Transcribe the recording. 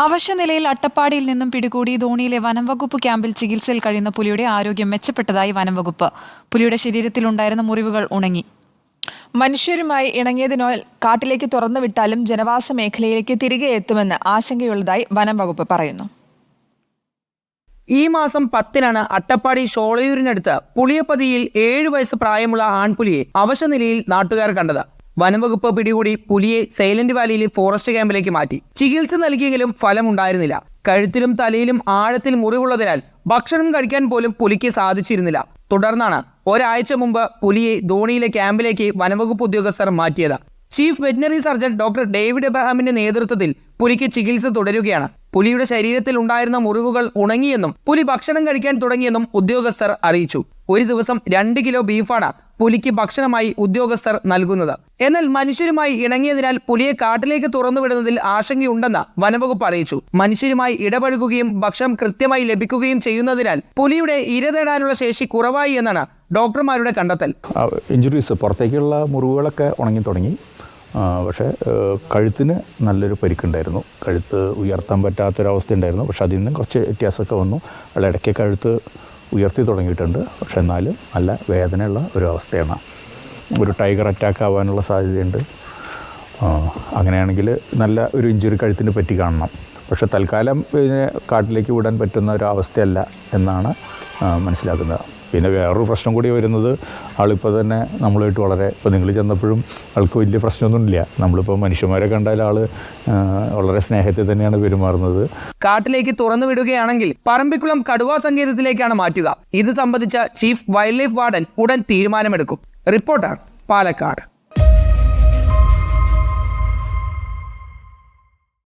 അവശനിലയിൽ അട്ടപ്പാടിയിൽ നിന്നും പിടികൂടി ധോണിയിലെ വനംവകുപ്പ് ക്യാമ്പിൽ ചികിത്സയിൽ കഴിയുന്ന പുലിയുടെ ആരോഗ്യം മെച്ചപ്പെട്ടതായി വനംവകുപ്പ്. പുലിയുടെ ശരീരത്തിലുണ്ടായിരുന്ന മുറിവുകൾ ഉണങ്ങി. മനുഷ്യരുമായി ഇണങ്ങിയതിനാൽ കാട്ടിലേക്ക് തുറന്നുവിട്ടാലും ജനവാസ മേഖലയിലേക്ക് തിരികെ എത്തുമെന്ന് ആശങ്കയുള്ളതായി വനംവകുപ്പ് പറയുന്നു. ഈ മാസം 10-നാണ് അട്ടപ്പാടി ഷോളയൂരിനടുത്ത് പുളിയപ്പതിയിൽ 7 വയസ്സ് പ്രായമുള്ള ആൺപുലിയെ അവശനിലയിൽ നാട്ടുകാർ കണ്ടത്. വനംവകുപ്പ് പിടികൂടി പുലിയെ സൈലന്റ് വാലിയിലെ ഫോറസ്റ്റ് ക്യാമ്പിലേക്ക് മാറ്റി. ചികിത്സ നൽകിയെങ്കിലും ഫലമുണ്ടായിരുന്നില്ല. കഴുത്തിലും തലയിലും ആഴത്തിൽ മുറിവുള്ളതിനാൽ ഭക്ഷണം കഴിക്കാൻ പോലും പുലിക്ക് സാധിച്ചിരുന്നില്ല. തുടർന്നാണ് ഒരാഴ്ച മുമ്പ് പുലിയെ ധോണിയിലെ ക്യാമ്പിലേക്ക് വനംവകുപ്പ് ഉദ്യോഗസ്ഥർ മാറ്റിയത്. Chief veterinary surgeon doctor David എബ്രഹാമിന്റെ നേതൃത്വത്തിൽ പുലിക്ക് ചികിത്സ തുടരുകയാണ്. പുലിയുടെ ശരീരത്തിൽ ഉണ്ടായിരുന്ന മുറിവുകൾ ഉണങ്ങിയെന്നും പുലി ഭക്ഷണം കഴിക്കാൻ തുടങ്ങിയെന്നും ഉദ്യോഗസ്ഥർ അറിയിച്ചു. ഒരു ദിവസം 2 കിലോ ബീഫാണ് പുലിക്ക് ഭക്ഷണമായി ഉദ്യോഗസ്ഥർ നൽകുന്നത്. എന്നാൽ മനുഷ്യരുമായി ഇണങ്ങിയതിനാൽ പുലിയെ കാട്ടിലേക്ക് തുറന്നുവിടുന്നതിൽ ആശങ്കയുണ്ടെന്ന് വനംവകുപ്പ് അറിയിച്ചു. മനുഷ്യരുമായി ഇടപഴകുകയും ഭക്ഷണം കൃത്യമായി ലഭിക്കുകയും ചെയ്യുന്നതിനാൽ പുലിയുടെ ഇര തേടാനുള്ള ശേഷി കുറവായി എന്നാണ് ഡോക്ടർമാരുടെ കണ്ടെത്തൽ. ഇഞ്ചുറീസ്, പുറത്തേക്കുള്ള മുറിവുകളൊക്കെ ഉണങ്ങി തുടങ്ങി. പക്ഷേ കഴുത്തിന് നല്ലൊരു പരിക്കുണ്ടായിരുന്നു. കഴുത്ത് ഉയർത്താൻ പറ്റാത്തൊരവസ്ഥ ഉണ്ടായിരുന്നു. പക്ഷെ അതിൽ നിന്ന് കുറച്ച് വ്യത്യാസമൊക്കെ വന്നു. അയാൾ ഇടയ്ക്ക് കഴുത്ത് ഉയർത്തി തുടങ്ങിയിട്ടുണ്ട്. പക്ഷെ എന്നാലും നല്ല വേദനയുള്ള ഒരു അവസ്ഥയാണ്. ഒരു ടൈഗർ അറ്റാക്ക് ആവാനുള്ള സാധ്യതയുണ്ട്. അങ്ങനെയാണെങ്കിൽ നല്ല ഒരു ഇഞ്ചുറി കഴുത്തിന് പറ്റി കാണണം. പക്ഷെ തൽക്കാലം ഇതിനെ കാട്ടിലേക്ക് വിടാൻ പറ്റുന്ന ഒരു അവസ്ഥയല്ല എന്നാണ് മനസ്സിലാക്കുന്നത്. പിന്നെ വേറൊരു പ്രശ്നം കൂടി വരുന്നത്, ആളിപ്പോൾ തന്നെ നമ്മളുമായിട്ട് ഇപ്പോൾ നിങ്ങൾ ചെന്നപ്പോഴും ആൾക്ക് വലിയ പ്രശ്നമൊന്നുമില്ല. നമ്മളിപ്പോൾ മനുഷ്യന്മാരെ കണ്ടാൽ ആൾ വളരെ സ്നേഹത്തിൽ തന്നെയാണ് പെരുമാറുന്നത്. കാട്ടിലേക്ക് തുറന്നു വിടുകയാണെങ്കിൽ പറമ്പിക്കുളം കടുവാ സങ്കേതത്തിലേക്കാണ് മാറ്റുക. ഇത് സംബന്ധിച്ച ചീഫ് വൈൽഡ് ലൈഫ് വാർഡൻ ഉടൻ തീരുമാനമെടുക്കും. റിപ്പോർട്ടർ, പാലക്കാട്.